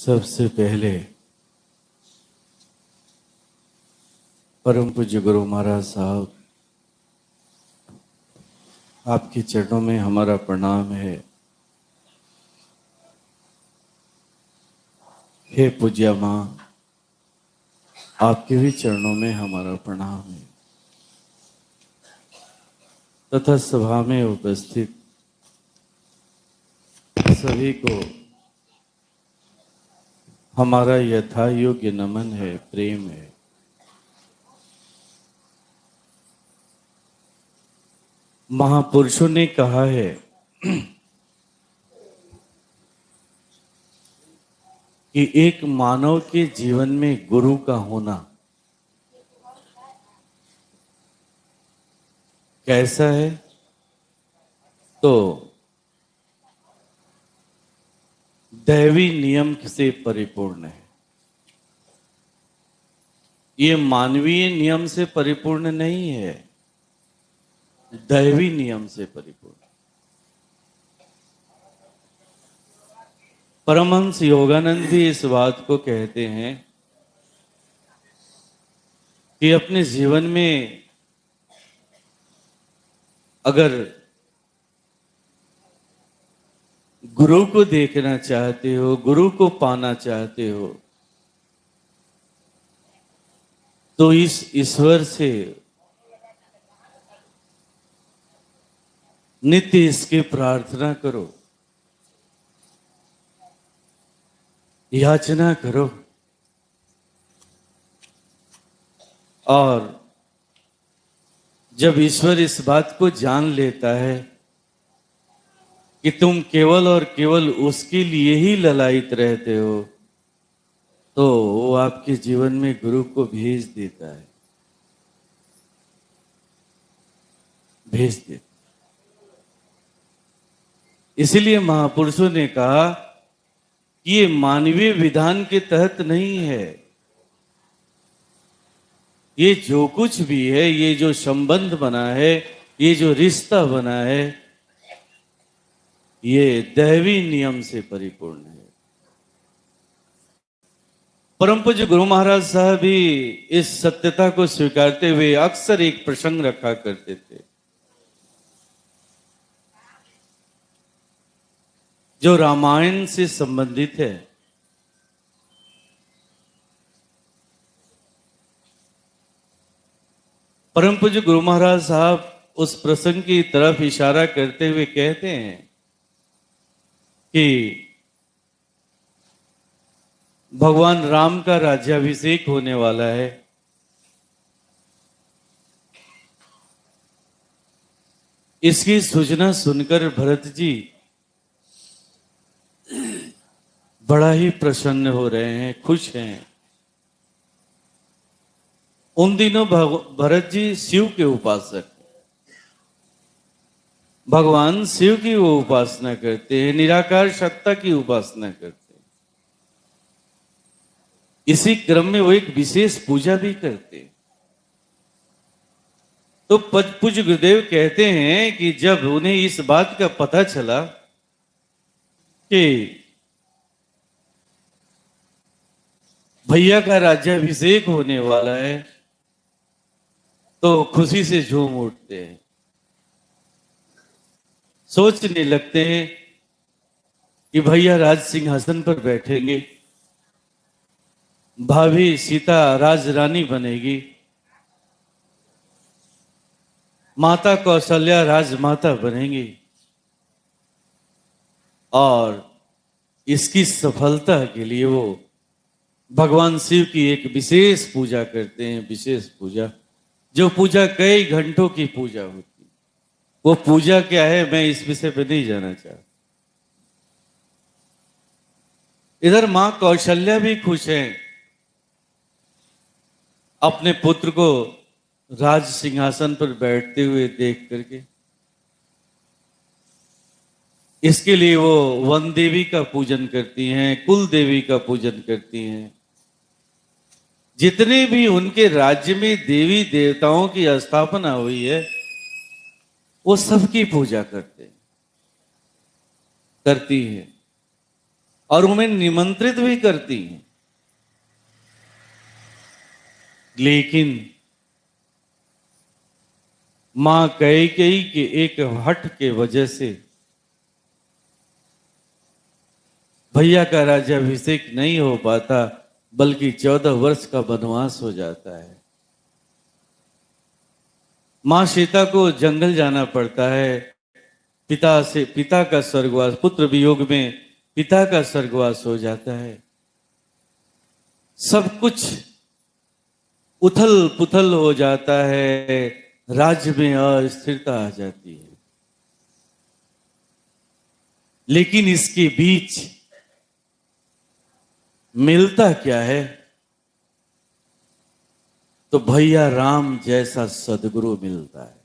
सबसे पहले परम पूज्य गुरु महाराज साहब, आपके चरणों में हमारा प्रणाम है। हे पूज्या माँ, आपके भी चरणों में हमारा प्रणाम है तथा सभा में उपस्थित सभी को हमारा यथा योग्य नमन है, प्रेम है। महापुरुषों ने कहा है कि एक मानव के जीवन में गुरु का होना कैसा है, तो दैवी नियम से परिपूर्ण है। ये मानवीय नियम से परिपूर्ण नहीं है, दैवी नियम से परिपूर्ण। परमहंस योगानंद भी इस बात को कहते हैं कि अपने जीवन में अगर गुरु को देखना चाहते हो, गुरु को पाना चाहते हो, तो इस ईश्वर से नित्य इसकी प्रार्थना करो, याचना करो। और जब ईश्वर इस बात को जान लेता है कि तुम केवल और केवल उसके लिए ही ललायित रहते हो, तो वो आपके जीवन में गुरु को भेज देता है, भेज देता। इसलिए महापुरुषों ने कहा कि ये मानवीय विधान के तहत नहीं है। ये जो कुछ भी है, ये जो संबंध बना है, ये जो रिश्ता बना है, ये दैवी नियम से परिपूर्ण है। परम पूज्य गुरु महाराज साहब भी इस सत्यता को स्वीकारते हुए अक्सर एक प्रसंग रखा करते थे, जो रामायण से संबंधित है। परम पूज्य गुरु महाराज साहब उस प्रसंग की तरफ इशारा करते हुए कहते हैं कि भगवान राम का राज्याभिषेक होने वाला है। इसकी सूचना सुनकर भरत जी बड़ा ही प्रसन्न हो रहे हैं, खुश हैं। उन दिनों भरत जी शिव के उपासक, भगवान शिव की वो उपासना करते हैं, निराकार सत्ता की उपासना करते हैं। इसी क्रम में वो एक विशेष पूजा भी करते हैं। तो पूज्य गुरुदेव कहते हैं कि जब उन्हें इस बात का पता चला कि भैया का राज्याभिषेक होने वाला है, तो खुशी से झूम उठते हैं, सोचने लगते हैं कि भैया राज सिंहासन पर बैठेंगे, भाभी सीता राजरानी बनेगी, माता कौशल्या राजमाता बनेंगी। और इसकी सफलता के लिए वो भगवान शिव की एक विशेष पूजा करते हैं, विशेष पूजा, जो पूजा कई घंटों की पूजा होती है। वो पूजा क्या है, मैं इस विषय पे नहीं जाना चाहता। इधर मां कौशल्या भी खुश हैं अपने पुत्र को राज सिंहासन पर बैठते हुए देख करके। इसके लिए वो वन देवी का पूजन करती हैं, कुल देवी का पूजन करती हैं। जितने भी उनके राज्य में देवी देवताओं की स्थापना हुई है, वो सबकी पूजा करती हैं। और उन्हें निमंत्रित भी करती हैं। लेकिन मां कैकेयी के एक हठ के वजह से भैया का राज्याभिषेक नहीं हो पाता, बल्कि 14 वर्ष का वनवास हो जाता है। मां सीता को जंगल जाना पड़ता है। पिता का स्वर्गवास, पुत्र वियोग में पिता का स्वर्गवास हो जाता है। सब कुछ उथल पुथल हो जाता है, राज्य में अस्थिरता आ जाती है। लेकिन इसके बीच मिलता क्या है? तो भैया राम जैसा सदगुरु मिलता है।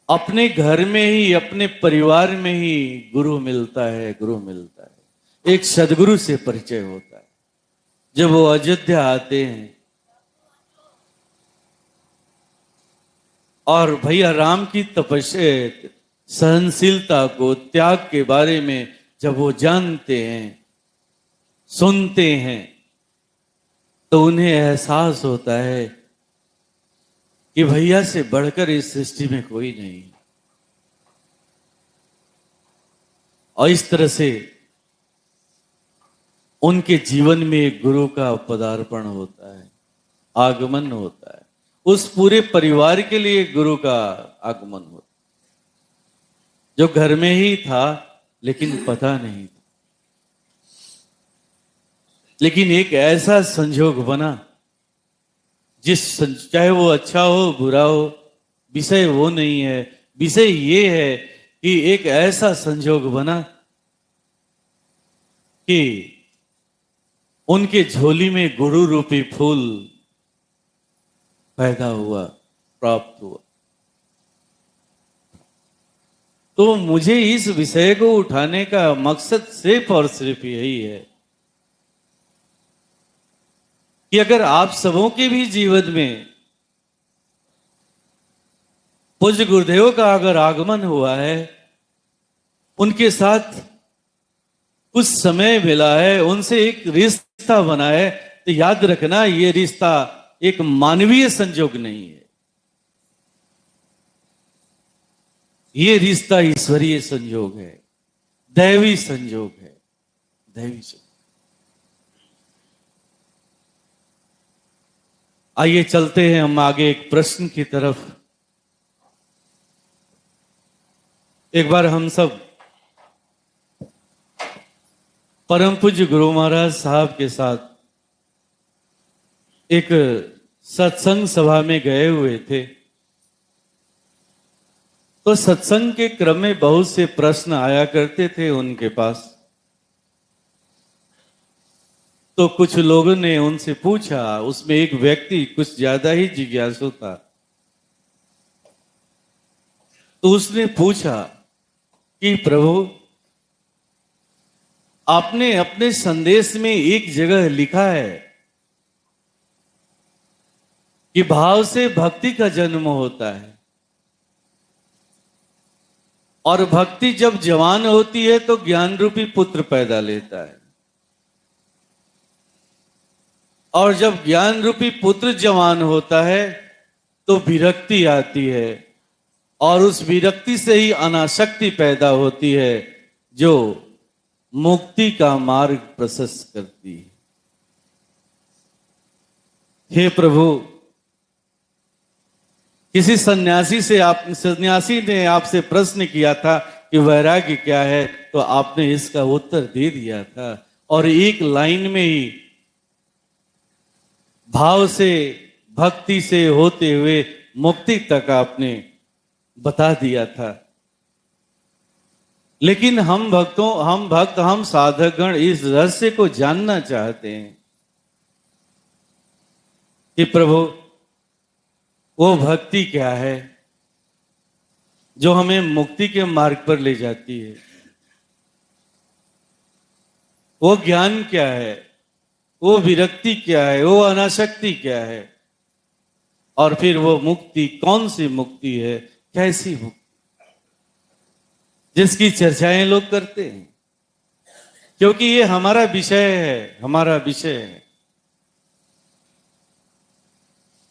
अपने घर में ही, अपने परिवार में ही गुरु मिलता है, गुरु मिलता है। एक सदगुरु से परिचय होता है। जब वो अयोध्या आते हैं और भैया राम की तपस्या, सहनशीलता को, त्याग के बारे में जब वो जानते हैं, सुनते हैं, तो उन्हें एहसास होता है कि भैया से बढ़कर इस सृष्टि में कोई नहीं। और इस तरह से उनके जीवन में एक गुरु का पदार्पण होता है, आगमन होता है। उस पूरे परिवार के लिए गुरु का आगमन होता है, जो घर में ही था लेकिन पता नहीं था। लेकिन एक ऐसा संजोग बना, चाहे वो अच्छा हो बुरा हो, विषय वो नहीं है। विषय ये है कि एक ऐसा संजोग बना कि उनके झोली में गुरु रूपी फूल पैदा हुआ, प्राप्त हुआ। तो मुझे इस विषय को उठाने का मकसद सिर्फ और सिर्फ यही है कि अगर आप सबों के भी जीवन में पूज्य गुरुदेव का अगर आगमन हुआ है, उनके साथ कुछ समय मिला है, उनसे एक रिश्ता बना है, तो याद रखना ये रिश्ता एक मानवीय संजोग नहीं है। ये रिश्ता ईश्वरीय संजोग है, दैवी संजोग है, दैवी संजोग। आइए चलते हैं हम आगे एक प्रश्न की तरफ। एक बार हम सब परम पूज्य गुरु महाराज साहब के साथ एक सत्संग सभा में गए हुए थे। तो सत्संग के क्रम में बहुत से प्रश्न आया करते थे उनके पास। तो कुछ लोगों ने उनसे पूछा, उसमें एक व्यक्ति कुछ ज्यादा ही जिज्ञासु था। तो उसने पूछा कि प्रभु, आपने अपने संदेश में एक जगह लिखा है कि भाव से भक्ति का जन्म होता है, और भक्ति जब जवान होती है तो ज्ञान रूपी पुत्र पैदा लेता है, और जब ज्ञान रूपी पुत्र जवान होता है तो विरक्ति आती है, और उस विरक्ति से ही अनासक्ति पैदा होती है, जो मुक्ति का मार्ग प्रशस्त करती है। हे प्रभु, किसी सन्यासी ने आपसे प्रश्न किया था कि वैराग्य क्या है, तो आपने इसका उत्तर दे दिया था, और एक लाइन में ही भाव से, भक्ति से होते हुए मुक्ति तक आपने बता दिया था। लेकिन हम साधकगण इस रहस्य को जानना चाहते हैं कि प्रभु, वो भक्ति क्या है जो हमें मुक्ति के मार्ग पर ले जाती है? वो ज्ञान क्या है? वो विरक्ति क्या है? वो अनासक्ति क्या है? और फिर वो मुक्ति कौन सी मुक्ति है? कैसी मुक्ति? जिसकी चर्चाएं लोग करते हैं, क्योंकि ये हमारा विषय है, हमारा विषय है।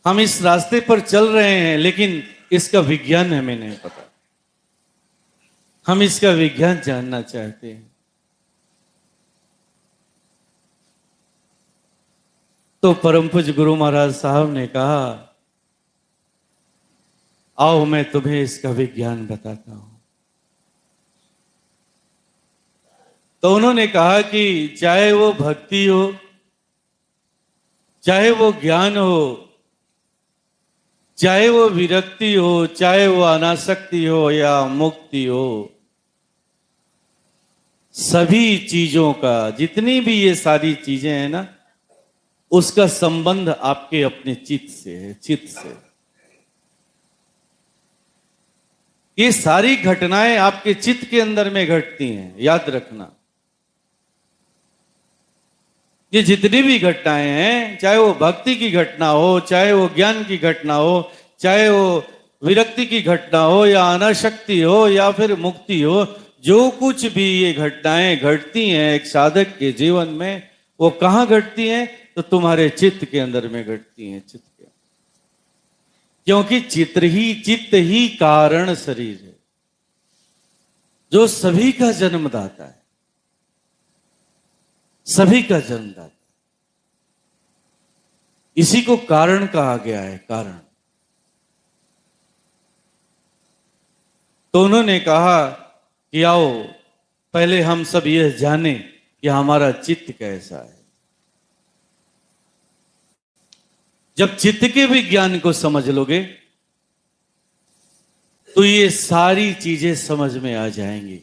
हम इस रास्ते पर चल रहे हैं, लेकिन इसका विज्ञान हमें नहीं पता। हम इसका विज्ञान जानना चाहते हैं। तो परम पूज्य गुरु महाराज साहब ने कहा, आओ मैं तुम्हें इसका विज्ञान बताता हूं। तो उन्होंने कहा कि चाहे वो भक्ति हो, चाहे वो ज्ञान हो, चाहे वो विरक्ति हो, चाहे वो अनासक्ति हो या मुक्ति हो, सभी चीजों का, जितनी भी ये सारी चीजें हैं ना, उसका संबंध आपके अपने चित्त से है, चित्त से। ये सारी घटनाएं आपके चित्त के अंदर में घटती हैं, याद रखना। ये जितनी भी घटनाएं हैं, चाहे वो भक्ति की घटना हो, चाहे वो ज्ञान की घटना हो, चाहे वो विरक्ति की घटना हो, या अनाशक्ति हो, या फिर मुक्ति हो, जो कुछ भी ये घटनाएं घटती हैं एक साधक के जीवन में, वो कहाँ घटती हैं? तो तुम्हारे चित्त के अंदर में घटती हैं, चित्त के। क्योंकि चित्त ही कारण शरीर है, जो सभी का जन्मदाता है, सभी का जन्मदाता। इसी को कारण कहा गया है, कारण। तो उन्होंने कहा कि आओ पहले हम सब यह जाने कि हमारा चित्त कैसा है। जब चित्त के विज्ञान को समझ लोगे तो ये सारी चीजें समझ में आ जाएंगी,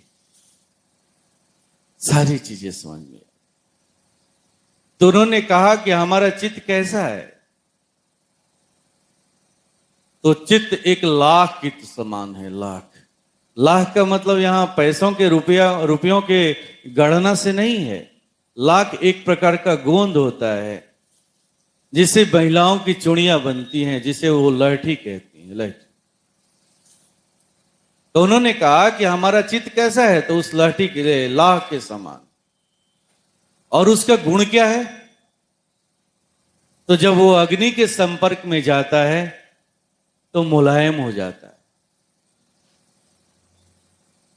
सारी चीजें समझ में। तो उन्होंने कहा कि हमारा चित्त कैसा है? तो चित्त एक लाख के समान है। लाख, लाख का मतलब यहां पैसों के रुपयों के गणना से नहीं है। लाख एक प्रकार का गोंद होता है, जिससे महिलाओं की चूड़ियां बनती हैं, जिसे वो लहठी कहती हैं, लहठी। तो उन्होंने कहा कि हमारा चित्त कैसा है? तो उस लहठी के लाख के समान। और उसका गुण क्या है? तो जब वो अग्नि के संपर्क में जाता है तो मुलायम हो जाता है।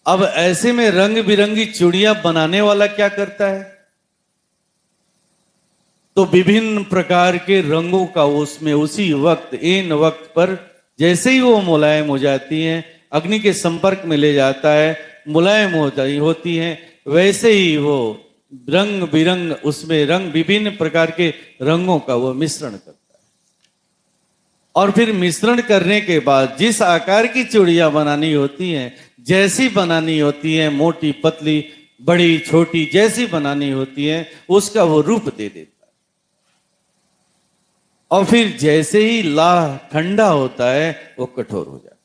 अब ऐसे में रंग बिरंगी चूड़ियां बनाने वाला क्या करता है? तो विभिन्न प्रकार के रंगों का उसमें उसी वक्त, इन वक्त पर जैसे ही वो मुलायम हो जाती हैं, अग्नि के संपर्क में ले जाता है, मुलायम होती हैं, वैसे ही वो रंग बिरंग, उसमें रंग, विभिन्न प्रकार के रंगों का वो मिश्रण करता है। और फिर मिश्रण करने के बाद जिस आकार की चूड़ियां बनानी होती हैं, जैसी बनानी होती हैं, मोटी पतली बड़ी छोटी जैसी बनानी होती है, उसका वो रूप दे देता है। और फिर जैसे ही लाह ठंडा होता है, वो कठोर हो जाता है।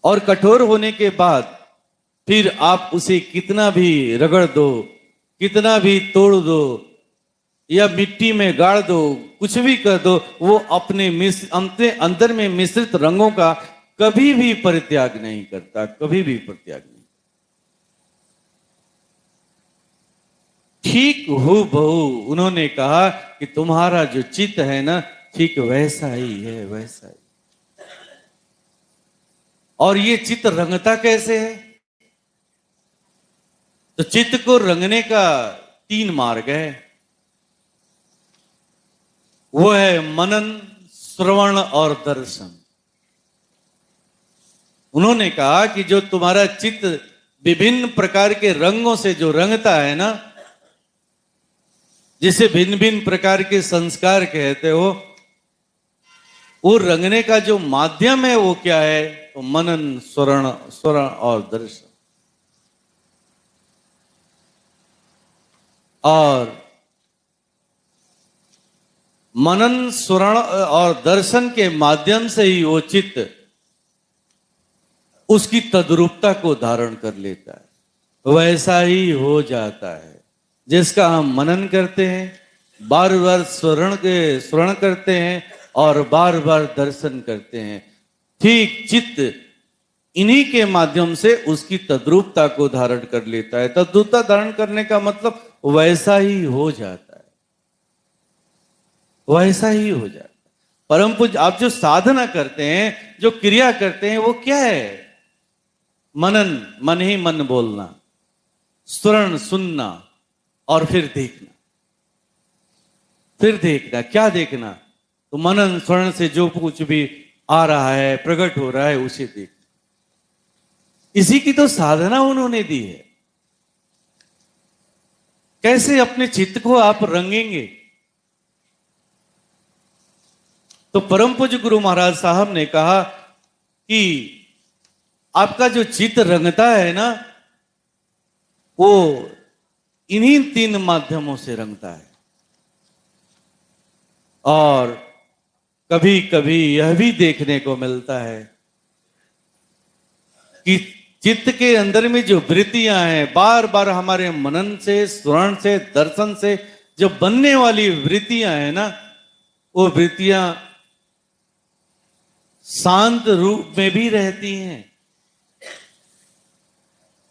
और कठोर होने के बाद फिर आप उसे कितना भी रगड़ दो, कितना भी तोड़ दो, या मिट्टी में गाड़ दो, कुछ भी कर दो, वो अपने अंदर में मिश्रित रंगों का कभी भी परित्याग नहीं करता, कभी भी परित्याग नहीं। ठीक हूबहू उन्होंने कहा कि तुम्हारा जो चित्त है ना, ठीक वैसा ही है, वैसा ही। और ये चित्त रंगता कैसे है? तो चित्त को रंगने का 3 मार्ग है। वो है मनन, श्रवण और दर्शन। उन्होंने कहा कि जो तुम्हारा चित्त विभिन्न प्रकार के रंगों से जो रंगता है ना, जिसे भिन्न भिन्न प्रकार के संस्कार कहते हो, वो रंगने का जो माध्यम है वो क्या है? तो मनन, श्रवण और दर्शन। और मनन, श्रवण और दर्शन के माध्यम से ही वो चित्त उसकी तद्रूपता को धारण कर लेता है, वैसा ही हो जाता है। जिसका हम मनन करते हैं, बार बार श्रवण करते हैं और बार बार दर्शन करते हैं, ठीक चित्त इन्हीं के माध्यम से उसकी तद्रूपता को धारण कर लेता है। तद्रूपता धारण करने का मतलब वैसा ही हो जाता है, वैसा ही हो जाता है। परम पूज्य आप जो साधना करते हैं, जो क्रिया करते हैं, वो क्या है? मनन, मन ही मन बोलना, स्मरण सुनना और फिर देखना। फिर देखना, क्या देखना? तो मनन स्मरण से जो कुछ भी आ रहा है, प्रकट हो रहा है, उसे देखना। इसी की तो साधना उन्होंने दी है। कैसे अपने चित्त को आप रंगेंगे? तो परम पूज्य गुरु महाराज साहब ने कहा कि आपका जो चित्त रंगता है ना, वो इन्हीं 3 माध्यमों से रंगता है। और कभी कभी यह भी देखने को मिलता है कि चित्त के अंदर में जो वृत्तियां हैं, बार बार हमारे मनन से, स्मरण से, दर्शन से जो बनने वाली वृत्तियां हैं ना, वो वृत्तियां शांत रूप में भी रहती हैं।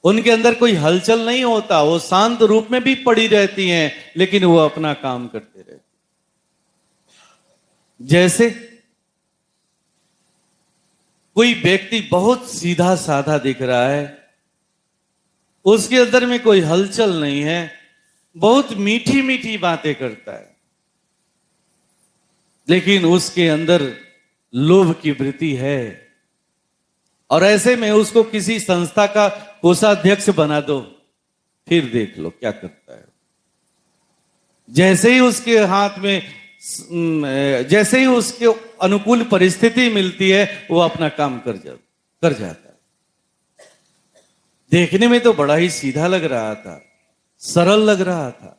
उनके अंदर कोई हलचल नहीं होता, वो शांत रूप में भी पड़ी रहती हैं, लेकिन वो अपना काम करते रहते। जैसे कोई व्यक्ति बहुत सीधा साधा दिख रहा है, उसके अंदर में कोई हलचल नहीं है, बहुत मीठी मीठी बातें करता है, लेकिन उसके अंदर लोभ की वृत्ति है। और ऐसे में उसको किसी संस्था का कोषाध्यक्ष बना दो, फिर देख लो क्या करता है। जैसे ही उसके हाथ में, जैसे ही उसके अनुकूल परिस्थिति मिलती है, वो अपना काम कर जाता है। देखने में तो बड़ा ही सीधा लग रहा था, सरल लग रहा था,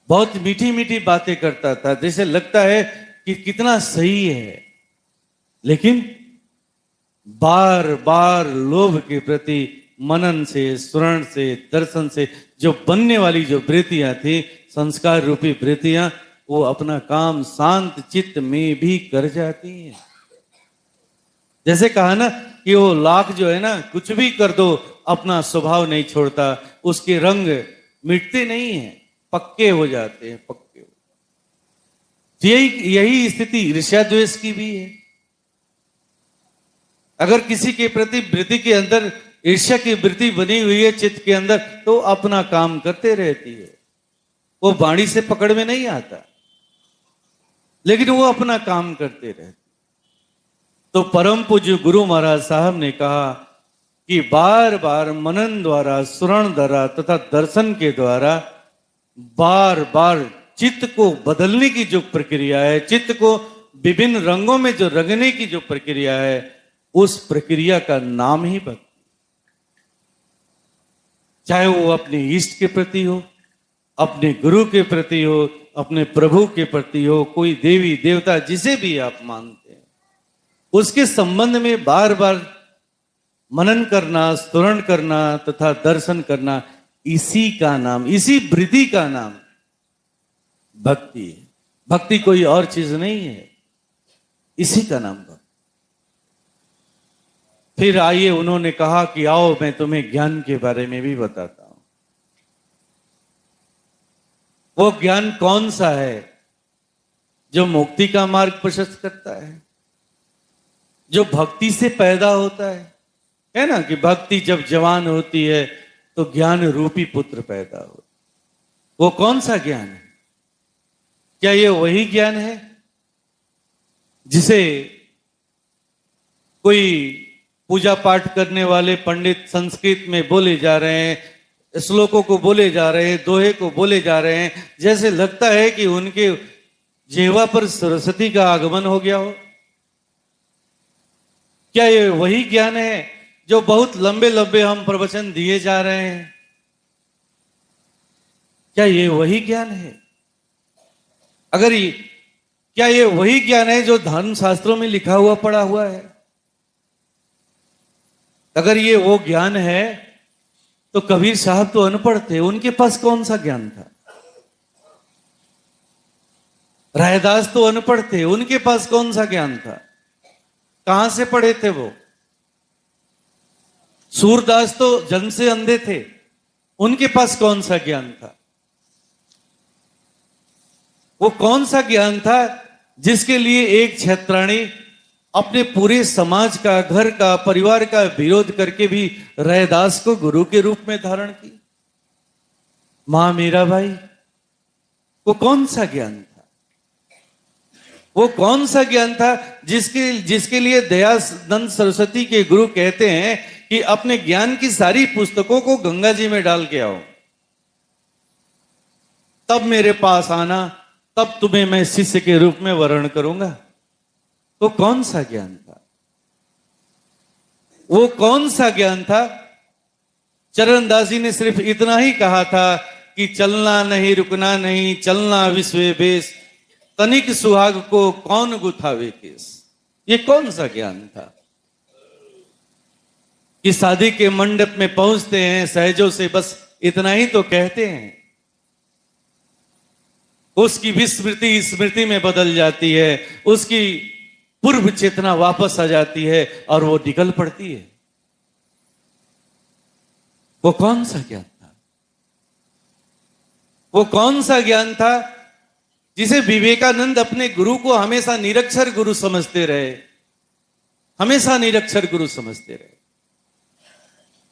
बहुत मीठी मीठी बातें करता था, जैसे लगता है कि कितना सही है, लेकिन बार बार लोभ के प्रति मनन से, स्मरण से, दर्शन से जो बनने वाली जो वृत्तियां थी, संस्कार रूपी वृत्तियां, वो अपना काम शांत चित्त में भी कर जाती हैं। जैसे कहा ना कि वो लाख जो है ना, कुछ भी कर दो अपना स्वभाव नहीं छोड़ता, उसके रंग मिटते नहीं हैं, पक्के हो जाते हैं, पक्के हो। यही स्थिति ईर्ष्या द्वेष की भी है। अगर किसी के प्रति वृत्ति के अंदर ईर्ष्या की वृत्ति बनी हुई है चित्त के अंदर, तो अपना काम करते रहती है, वो वाणी से पकड़ में नहीं आता, लेकिन वो अपना काम करते रहते। तो परम पूज्य गुरु महाराज साहब ने कहा कि बार बार मनन द्वारा, स्मरण द्वारा तथा दर्शन के द्वारा बार बार चित्त को बदलने की जो प्रक्रिया है, चित्त को विभिन्न रंगों में जो रंगने की जो प्रक्रिया है, उस प्रक्रिया का नाम ही भक्ति। चाहे वो अपने इष्ट के प्रति हो, अपने गुरु के प्रति हो, अपने प्रभु के प्रति हो, कोई देवी देवता जिसे भी आप मानते हैं, उसके संबंध में बार बार मनन करना, स्तुरण करना तथा दर्शन करना, इसी का नाम, इसी वृत्ति का नाम भक्ति है। भक्ति कोई और चीज नहीं है, इसी का नाम भक्ति। फिर आइए, उन्होंने कहा कि आओ मैं तुम्हें ज्ञान के बारे में भी बताता हूं। वो ज्ञान कौन सा है जो मुक्ति का मार्ग प्रशस्त करता है, जो भक्ति से पैदा होता है ना, कि भक्ति जब जवान होती है तो ज्ञान रूपी पुत्र पैदा हो। वो कौन सा ज्ञान है? क्या ये वही ज्ञान है जिसे कोई पूजा पाठ करने वाले पंडित संस्कृत में बोले जा रहे हैं, श्लोकों को बोले जा रहे हैं, दोहे को बोले जा रहे हैं, जैसे लगता है कि उनके जिह्वा पर सरस्वती का आगमन हो गया हो? क्या ये वही ज्ञान है जो बहुत लंबे लंबे हम प्रवचन दिए जा रहे हैं? क्या ये वही ज्ञान है? क्या ये वही ज्ञान है जो धर्म शास्त्रों में लिखा हुआ पड़ा हुआ है? अगर ये वो ज्ञान है तो कबीर साहब तो अनपढ़ थे, उनके पास कौन सा ज्ञान था? रैदास तो अनपढ़ थे, उनके पास कौन सा ज्ञान था? कहां से पढ़े थे वो? सूरदास तो जन्म से अंधे थे, उनके पास कौन सा ज्ञान था? वो कौन सा ज्ञान था जिसके लिए एक क्षेत्राणी अपने पूरे समाज का, घर का, परिवार का विरोध करके भी रैदास को गुरु के रूप में धारण की? मां मीराबाई, वो कौन सा ज्ञान था? वो कौन सा ज्ञान था जिसके लिए दयानंद सरस्वती के गुरु कहते हैं कि अपने ज्ञान की सारी पुस्तकों को गंगा जी में डाल के आओ, तब मेरे पास आना, तब तुम्हें मैं शिष्य के रूप में वर्ण करूंगा। तो कौन सा ज्ञान था? वो कौन सा ज्ञान था? चरणदास जी ने सिर्फ इतना ही कहा था कि चलना नहीं, रुकना नहीं, चलना विश्व बेस, तनिक सुहाग को कौन गुथावे केस। ये कौन सा ज्ञान था कि शादी के मंडप में पहुंचते हैं, सहजों से बस इतना ही तो कहते हैं, उसकी विस्मृति स्मृति में बदल जाती है, उसकी पूर्व चेतना वापस आ जाती है और वो निकल पड़ती है। वो कौन सा ज्ञान था? वो कौन सा ज्ञान था जिसे विवेकानंद अपने गुरु को हमेशा निरक्षर गुरु समझते रहे, हमेशा निरक्षर गुरु समझते रहे।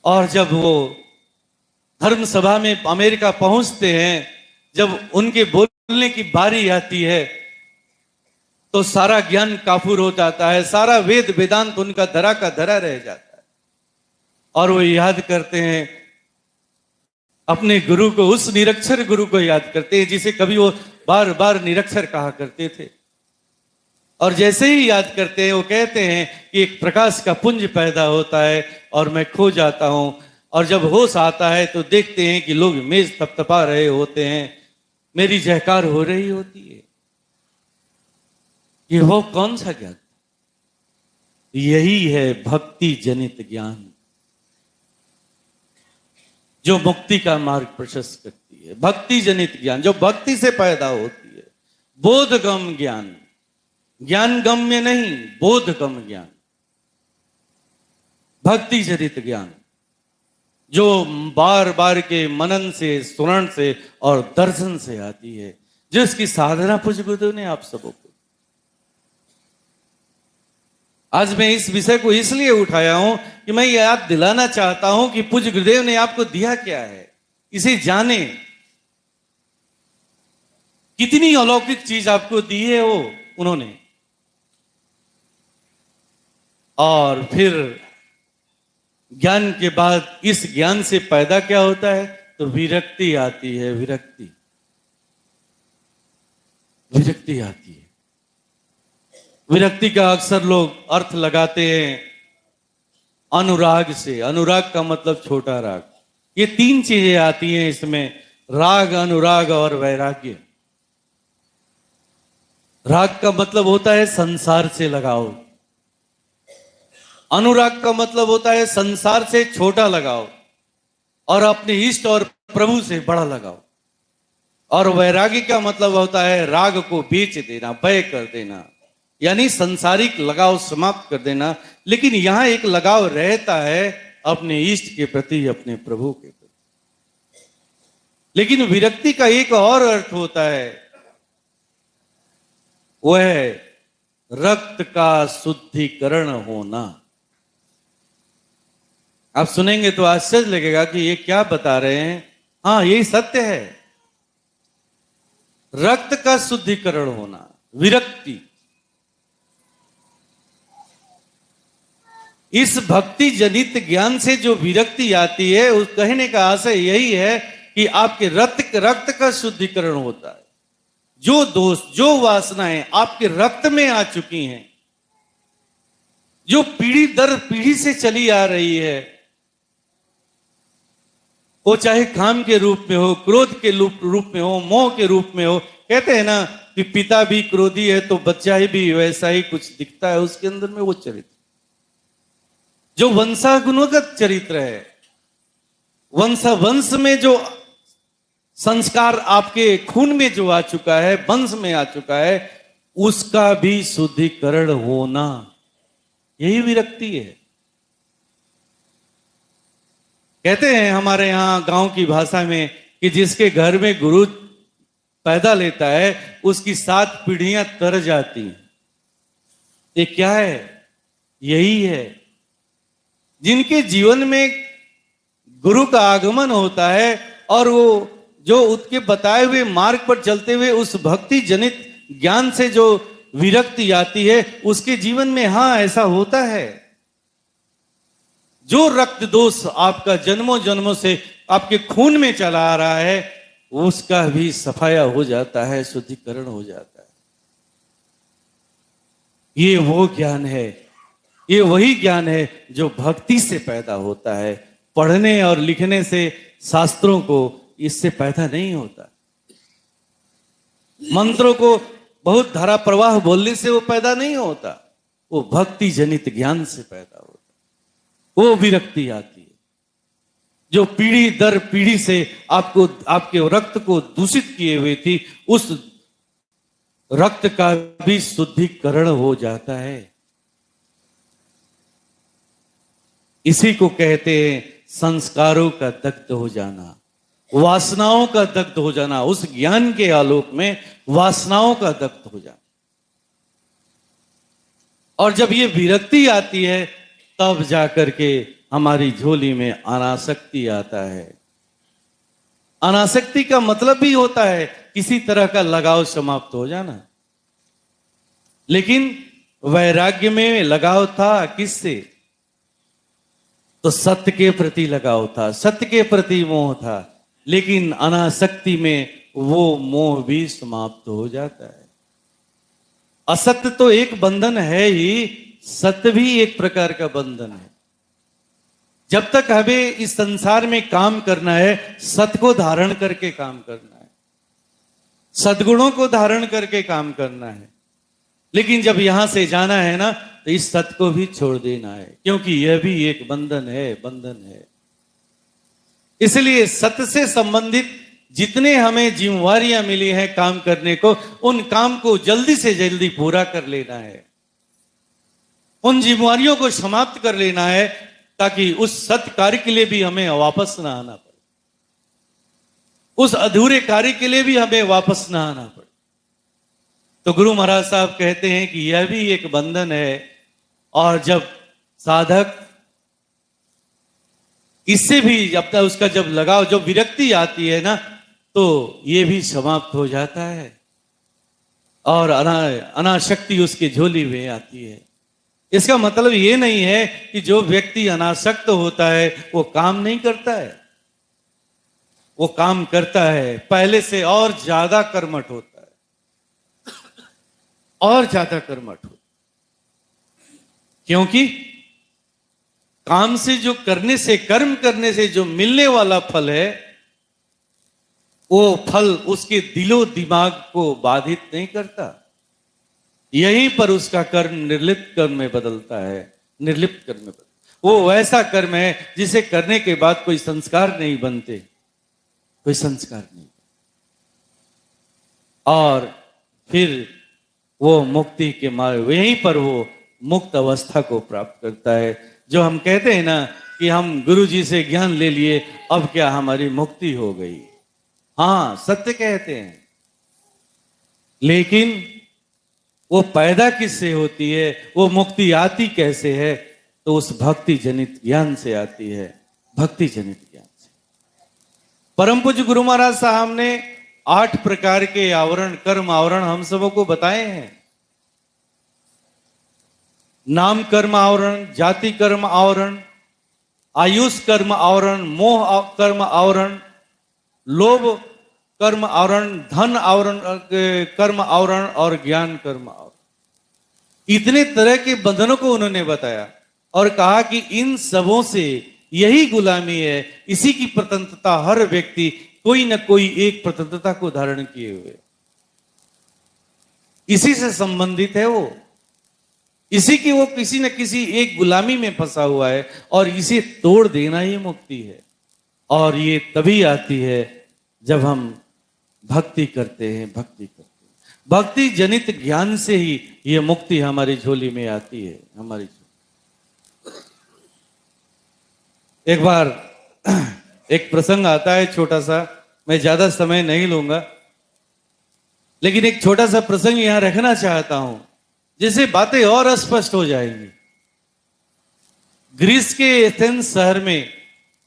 और जब वो धर्म सभा में अमेरिका पहुंचते हैं, जब उनके बोलने की बारी आती है, तो सारा ज्ञान काफूर हो जाता है, सारा वेद वेदांत उनका धरा का धरा रह जाता है। और वो याद करते हैं अपने गुरु को, उस निरक्षर गुरु को याद करते हैं जिसे कभी वो बार बार निरक्षर कहा करते थे। और जैसे ही याद करते हैं, वो कहते हैं कि एक प्रकाश का पुंज पैदा होता है और मैं खो जाता हूं, और जब होश आता है तो देखते हैं कि लोग मेज थपथपा रहे होते हैं, मेरी जयकार हो रही होती है। ये वो कौन सा ज्ञान? यही है भक्ति जनित ज्ञान, जो मुक्ति का मार्ग प्रशस्त करती है। भक्ति जनित ज्ञान जो भक्ति से पैदा होती है। बोधगम ज्ञान, ज्ञान गम्य नहीं, बोधगम ज्ञान, भक्ति जनित ज्ञान जो बार बार के मनन से, सुनन से और दर्शन से आती है, जिसकी साधना पूज्य गुरुदेव ने आप सबों को। आज मैं इस विषय को इसलिए उठाया हूं कि मैं याद दिलाना चाहता हूं कि पूज्य गुरुदेव ने आपको दिया क्या है, इसे जाने। कितनी अलौकिक चीज आपको दी है वो उन्होंने। और फिर ज्ञान के बाद इस ज्ञान से पैदा क्या होता है? तो विरक्ति आती है। विरक्ति, विरक्ति आती है। विरक्ति का अक्सर लोग अर्थ लगाते हैं अनुराग से। अनुराग का मतलब छोटा राग। ये तीन चीजें आती हैं इसमें, राग, अनुराग और वैराग्य। राग का मतलब होता है संसार से लगाओ, अनुराग का मतलब होता है संसार से छोटा लगाओ और अपने इष्ट और प्रभु से बड़ा लगाओ। और वैराग्य का मतलब होता है राग को बेच देना, व्यय कर देना, यानी संसारिक लगाव समाप्त कर देना। लेकिन यहां एक लगाव रहता है अपने इष्ट के प्रति, अपने प्रभु के प्रति। लेकिन विरक्ति का एक और अर्थ होता है, वह है रक्त का शुद्धिकरण होना। आप सुनेंगे तो आश्चर्य लगेगा कि ये क्या बता रहे हैं। हाँ, यही सत्य है। रक्त का शुद्धिकरण होना, विरक्ति। इस भक्ति जनित ज्ञान से जो विरक्ति आती है, उस कहने का आशय यही है कि आपके रक्त का शुद्धिकरण होता है। जो दोष, जो वासनाएं आपके रक्त में आ चुकी हैं, जो पीढ़ी दर पीढ़ी से चली आ रही है, वो चाहे काम के रूप में हो, क्रोध के रूप में हो, मोह के रूप में हो। कहते हैं ना कि पिता भी क्रोधी है तो बच्चा ही भी वैसा ही कुछ दिखता है उसके अंदर में। वो चरित्र जो वंशानुगत चरित्र है, वंश में जो संस्कार आपके खून में जो आ चुका है, वंश में आ चुका है, उसका भी शुद्धिकरण होना, यही विरक्ति है। कहते हैं हमारे यहाँ गांव की भाषा में कि जिसके घर में गुरु पैदा लेता है उसकी 7 पीढ़ियां तर जाती हैं। ये क्या है? यही है, जिनके जीवन में गुरु का आगमन होता है और वो जो उसके बताए हुए मार्ग पर चलते हुए उस भक्ति जनित ज्ञान से जो विरक्ति आती है, उसके जीवन में हाँ ऐसा होता है। जो रक्त दोष आपका जन्मों जन्मों से आपके खून में चला आ रहा है, उसका भी सफाया हो जाता है, शुद्धिकरण हो जाता है। ये वो ज्ञान है, ये वही ज्ञान है जो भक्ति से पैदा होता है। पढ़ने और लिखने से, शास्त्रों को इससे पैदा नहीं होता। मंत्रों को बहुत धारा प्रवाह बोलने से वो पैदा नहीं होता, वो भक्ति जनित ज्ञान से पैदा होता। वो विरक्ति आती है जो पीढ़ी दर पीढ़ी से आपको, आपके रक्त को दूषित किए हुए थी, उस रक्त का भी शुद्धिकरण हो जाता है। इसी को कहते हैं संस्कारों का दग्ध हो जाना, वासनाओं का दग्ध हो जाना। उस ज्ञान के आलोक में वासनाओं का दग्ध हो जाना। और जब ये विरक्ति आती है तब जाकर के हमारी झोली में अनासक्ति आता है। अनासक्ति का मतलब भी होता है किसी तरह का लगाव समाप्त हो जाना। लेकिन वैराग्य में लगाव था किससे? तो सत्य के प्रति लगाव था, सत्य के प्रति मोह था। लेकिन अनासक्ति में वो मोह भी समाप्त हो जाता है। असत्य तो एक बंधन है ही, सत्य भी एक प्रकार का बंधन है। जब तक हमें इस संसार में काम करना है, सत्य को धारण करके काम करना है, सद्गुणों को धारण करके काम करना है। लेकिन जब यहां से जाना है ना, तो इस सत्य को भी छोड़ देना है, क्योंकि यह भी एक बंधन है, बंधन है। इसलिए सत्य से संबंधित जितने हमें जिम्मेवारियां मिली हैं काम करने को, उन काम को जल्दी से जल्दी पूरा कर लेना है, उन जिम्मेवारियों को समाप्त कर लेना है, ताकि उस सत्य कार्य के लिए भी हमें वापस ना आना पड़े, उस अधूरे कार्य के लिए भी हमें वापस ना आना पड़े। तो गुरु महाराज साहब कहते हैं कि यह भी एक बंधन है। और जब साधक इससे भी जब तक उसका जब लगाव, जब विरक्ति आती है ना, तो ये भी समाप्त हो जाता है और अनासक्ति उसकी झोली में आती है। इसका मतलब ये नहीं है कि जो व्यक्ति अनासक्त होता है वो काम नहीं करता है, वो काम करता है, पहले से और ज्यादा कर्मठ होता है, और ज्यादा कर्मठ होता है। क्योंकि काम से जो करने से, कर्म करने से जो मिलने वाला फल है, वो फल उसके दिलो दिमाग को बाधित नहीं करता। यहीं पर उसका कर्म निर्लिप्त कर्म में बदलता है, निर्लिप्त कर्म में बदलता। वो वैसा कर्म है जिसे करने के बाद कोई संस्कार नहीं बनते, कोई संस्कार नहीं। और फिर वो मुक्ति के मार्ग, यहीं पर वो मुक्त अवस्था को प्राप्त करता है। जो हम कहते हैं ना कि हम गुरु जी से ज्ञान ले लिए, अब क्या हमारी मुक्ति हो गई। हाँ, सत्य कहते हैं, लेकिन वो पैदा किससे होती है, वो मुक्ति आती कैसे है? तो उस भक्ति जनित ज्ञान से आती है, भक्ति जनित ज्ञान से। परम पूज्य गुरु महाराज साहब ने 8 प्रकार के आवरण, कर्म आवरण हम सबों को बताए हैं। नाम कर्म आवरण, जाति कर्म आवरण, आयुष कर्म आवरण, मोह कर्म आवरण, लोभ कर्म आवरण, धन आवरण कर्म आवरण और ज्ञान कर्म आवरण। इतने तरह के बंधनों को उन्होंने बताया और कहा कि इन सबों से यही गुलामी है, इसी की प्रतंत्रता, हर व्यक्ति कोई न कोई एक प्रतंत्रता को धारण किए हुए, इसी से संबंधित है वो, इसी की वो किसी न किसी एक गुलामी में फंसा हुआ है और इसे तोड़ देना ही मुक्ति है। और ये तभी आती है जब हम भक्ति करते हैं, भक्ति करते हैं। भक्ति जनित ज्ञान से ही ये मुक्ति हमारी झोली में आती है, हमारी झोली। एक बार एक प्रसंग आता है छोटा सा, मैं ज्यादा समय नहीं लूंगा, लेकिन एक छोटा सा प्रसंग यहां रखना चाहता हूं जिससे बातें और स्पष्ट हो जाएंगी। ग्रीस के एथेंस शहर में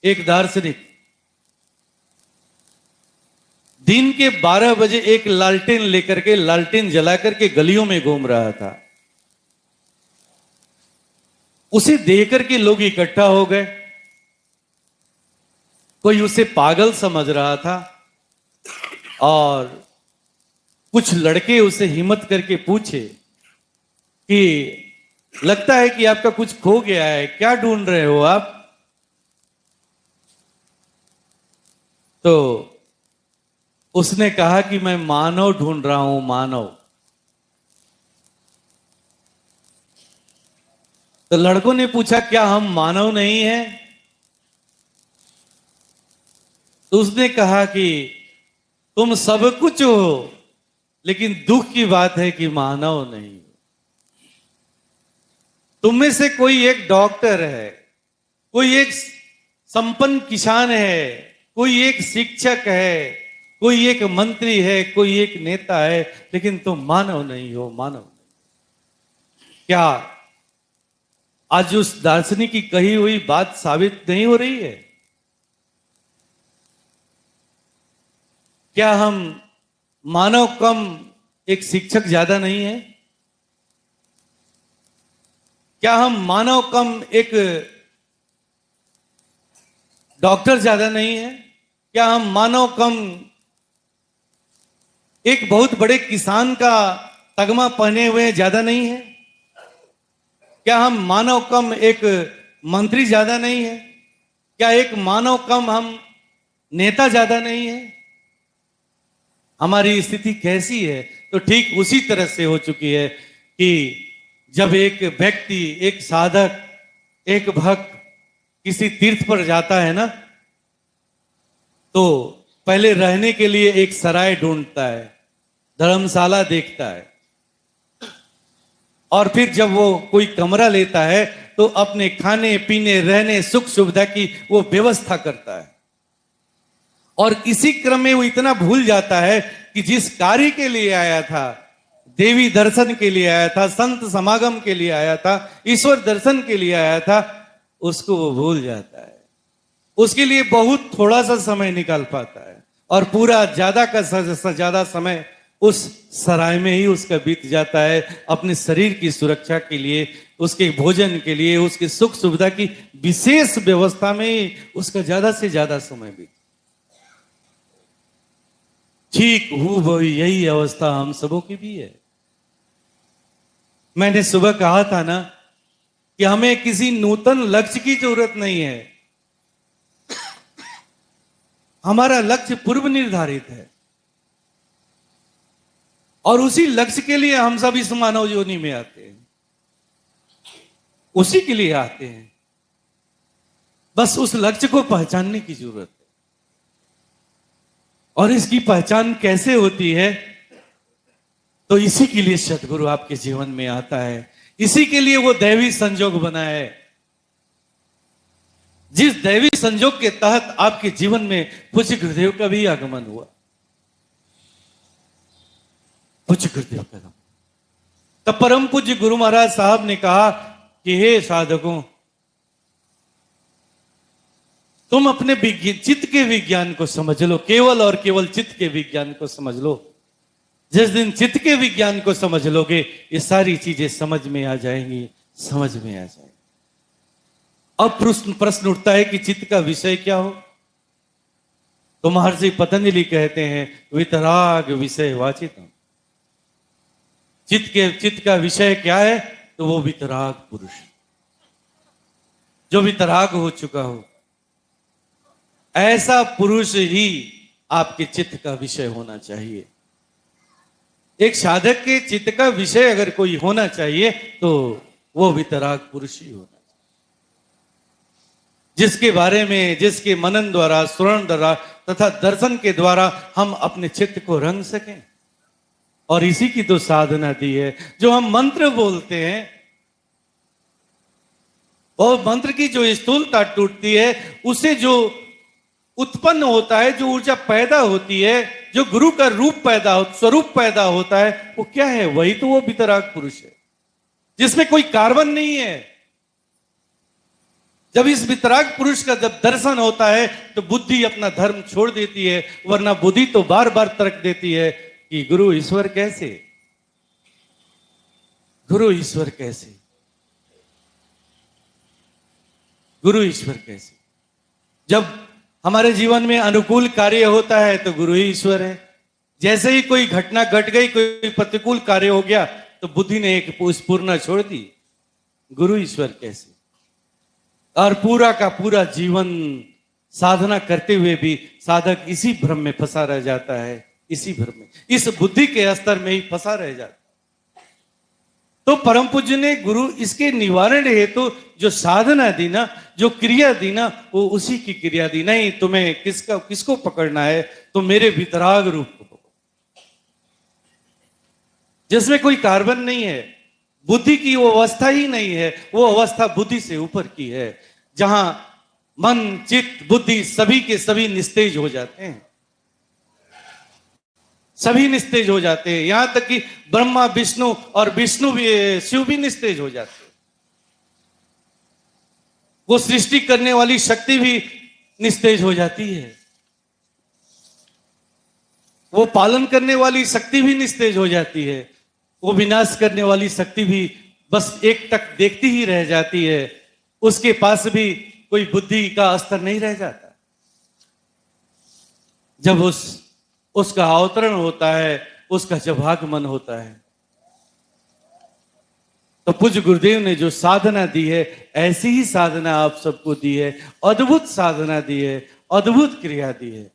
एक दार्शनिक दिन के 12 बजे एक लालटेन लेकर के, लालटेन जला करके गलियों में घूम रहा था। उसे देख करके लोग इकट्ठा हो गए। कोई उसे पागल समझ रहा था और कुछ लड़के उसे हिम्मत करके पूछे कि लगता है कि आपका कुछ खो गया है, क्या ढूंढ रहे हो आप? तो उसने कहा कि मैं मानव ढूंढ रहा हूं, मानव। तो लड़कों ने पूछा क्या हम मानव नहीं हैं? तो उसने कहा कि तुम सब कुछ हो, लेकिन दुख की बात है कि मानव नहीं। तुम में से कोई एक डॉक्टर है, कोई एक संपन्न किसान है, कोई एक शिक्षक है, कोई एक मंत्री है, कोई एक नेता है, लेकिन तुम मानव नहीं हो, मानव नहीं। क्या आज उस दार्शनिक की कही हुई बात साबित नहीं हो रही है? क्या हम मानव कम एक शिक्षक ज्यादा नहीं है? क्या हम मानव कम एक डॉक्टर ज्यादा नहीं है? क्या हम मानव कम एक बहुत बड़े किसान का तगमा पहने हुए ज्यादा नहीं है? क्या हम मानव कम एक मंत्री ज्यादा नहीं है? क्या एक मानव कम हम नेता ज्यादा नहीं है? हमारी स्थिति कैसी है? तो ठीक उसी तरह से हो चुकी है कि जब एक व्यक्ति, एक साधक, एक भक्त किसी तीर्थ पर जाता है ना, तो पहले रहने के लिए एक सराय ढूंढता है, धर्मशाला देखता है, और फिर जब वो कोई कमरा लेता है तो अपने खाने पीने रहने सुख सुविधा की वो व्यवस्था करता है। और इसी क्रम में वो इतना भूल जाता है कि जिस कार्य के लिए आया था, देवी दर्शन के लिए आया था, संत समागम के लिए आया था, ईश्वर दर्शन के लिए आया था, उसको वो भूल जाता है। उसके लिए बहुत थोड़ा सा समय निकाल पाता है और पूरा ज्यादा का ज्यादा समय उस सराय में ही उसका बीत जाता है, अपने शरीर की सुरक्षा के लिए, उसके भोजन के लिए, उसके सुख सुविधा की विशेष व्यवस्था में ही उसका ज्यादा से ज्यादा समय बीत। ठीक हूबहू यही अवस्था हम सबों की भी है। मैंने सुबह कहा था ना कि हमें किसी नूतन लक्ष्य की जरूरत नहीं है, हमारा लक्ष्य पूर्व निर्धारित है और उसी लक्ष्य के लिए हम सब इस मानव योनि में आते हैं, उसी के लिए आते हैं। बस उस लक्ष्य को पहचानने की जरूरत है। और इसकी पहचान कैसे होती है? तो इसी के लिए सदगुरु आपके जीवन में आता है, इसी के लिए वो दैवी संजोग बना है, जिस दैवी संजोग के तहत आपके जीवन में पूज्य गुरुदेव का भी आगमन हुआ। पूज्य गुरुदेव का आगमन, तब परम पूज्य गुरु महाराज साहब ने कहा कि हे साधकों, तुम अपने चित्त के विज्ञान को समझ लो, केवल और केवल चित्त के विज्ञान को समझ लो। जिस दिन चित्त के विज्ञान को समझ लोगे, ये सारी चीजें समझ में आ जाएंगी, समझ में आ जाएंगी। अब प्रश्न उठता है कि चित्त का विषय क्या हो? तो महर्षि पतंजलि कहते हैं वितराग विषय वाचितम। चित्त का विषय क्या है? तो वो वितराग पुरुष, जो वितराग हो चुका हो, ऐसा पुरुष ही आपके चित्त का विषय होना चाहिए। एक साधक के चित्त का विषय अगर कोई होना चाहिए तो वो वितराग पुरुष ही होना चाहिए, जिसके बारे में, जिसके मनन द्वारा, स्मरण द्वारा तथा दर्शन के द्वारा हम अपने चित्त को रंग सकें। और इसी की तो साधना दी है। जो हम मंत्र बोलते हैं, और मंत्र की जो स्थूलता टूटती है, उसे जो उत्पन्न होता है, जो ऊर्जा पैदा होती है, जो गुरु का स्वरूप पैदा होता है, वो क्या है? वही तो वो वितराग पुरुष है, जिसमें कोई कार्बन नहीं है। जब इस वितराग पुरुष का जब दर्शन होता है तो बुद्धि अपना धर्म छोड़ देती है, वरना बुद्धि तो बार बार तर्क देती है कि गुरु ईश्वर कैसे, गुरु ईश्वर कैसे, गुरु ईश्वर कैसे। जब हमारे जीवन में अनुकूल कार्य होता है तो गुरु ही ईश्वर है। जैसे ही कोई घटना घट गई, कोई प्रतिकूल कार्य हो गया, तो बुद्धि ने एक स्फुरना छोड़ दी, गुरु ईश्वर कैसे। और पूरा का पूरा जीवन साधना करते हुए भी साधक इसी भ्रम में फंसा रह जाता है, इसी भ्रम में, इस बुद्धि के स्तर में ही फंसा रह जाता है। तो परम पूज्य ने गुरु इसके निवारण हेतु जो साधना दी ना, जो क्रिया दी ना, वो उसी की क्रिया दी। नहीं, तुम्हें किसको पकड़ना है, तो मेरे वितराग रूप को पकड़ो, जिसमें कोई कार्बन नहीं है। बुद्धि की वो अवस्था ही नहीं है, वो अवस्था बुद्धि से ऊपर की है, जहां मन चित्त बुद्धि सभी के सभी निस्तेज हो जाते हैं, सभी निस्तेज हो जाते हैं। यहां तक कि ब्रह्मा विष्णु और विष्णु भी, शिव भी निस्तेज हो जाते हैं। वो सृष्टि करने वाली शक्ति भी निस्तेज हो जाती है, वो पालन करने वाली शक्ति भी निस्तेज हो जाती है, वो विनाश करने वाली शक्ति भी बस एक टक देखती ही रह जाती है। उसके पास भी कोई बुद्धि का स्तर नहीं रह जाता। जब उसका अवतरण होता है, उसका जब आगमन होता है, तो पूज्य गुरुदेव ने जो साधना दी है, ऐसी ही साधना आप सबको दी है। अद्भुत साधना दी है, अद्भुत क्रिया दी है।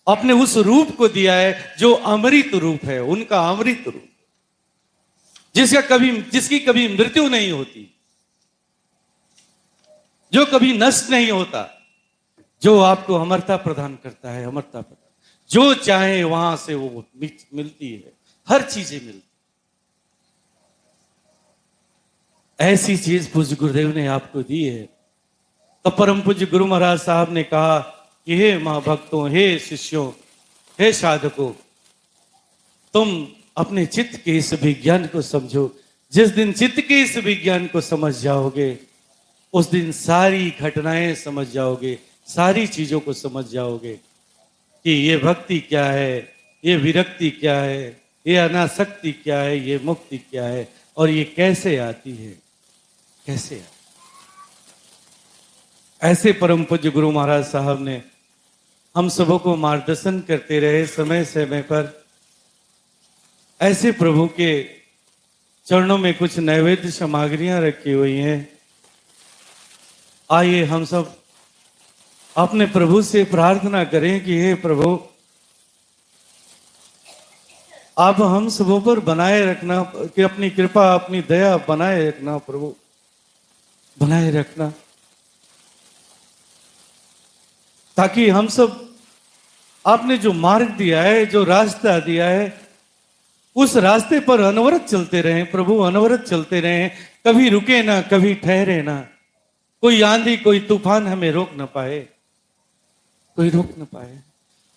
अपने उस रूप को दिया है जो अमृत रूप है, उनका अमृत रूप, जिसकी कभी मृत्यु नहीं होती, जो कभी नष्ट नहीं होता, जो आपको अमरता प्रदान करता है, अमरता प्रदान, जो चाहे वहां से वो मिलती है, हर चीजें मिलती। ऐसी चीज पूज्य गुरुदेव ने आपको दी है। तो परम पूज्य गुरु महाराज साहब ने कहा कि हे महाभक्तों, हे शिष्यों, हे साधकों, तुम अपने चित्त के इस विज्ञान को समझो। जिस दिन चित्त के इस विज्ञान को समझ जाओगे, उस दिन सारी घटनाएं समझ जाओगे, सारी चीजों को समझ जाओगे कि ये भक्ति क्या है, ये विरक्ति क्या है, ये अनासक्ति क्या है, ये मुक्ति क्या है, और ये कैसे आती है, कैसे आती। ऐसे परम पूज्य गुरु महाराज साहब ने हम सबों को मार्गदर्शन करते रहे समय समय पर। ऐसे प्रभु के चरणों में कुछ नैवेद्य सामग्रियां रखी हुई हैं। आइए हम सब अपने प्रभु से प्रार्थना करें कि हे प्रभु, आप हम सबों पर बनाए रखना, कि अपनी कृपा, अपनी दया बनाए रखना प्रभु, बनाए रखना, ताकि हम सब आपने जो मार्ग दिया है, जो रास्ता दिया है, उस रास्ते पर अनवरत चलते रहें प्रभु, अनवरत चलते रहें। कभी रुके ना, कभी ठहरे ना। कोई आंधी, कोई तूफान हमें रोक न पाए, कोई रोक न पाए।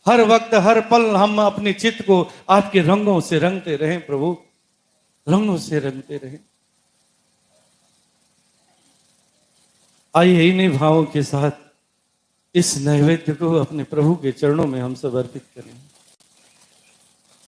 हर वक्त, हर पल हम अपने चित्त को आपके रंगों से रंगते रहें प्रभु, रंगों से रंगते रहें। आइए इन्हीं भावों के साथ इस नैवेद्य को अपने प्रभु के चरणों में हम सब अर्पित करें।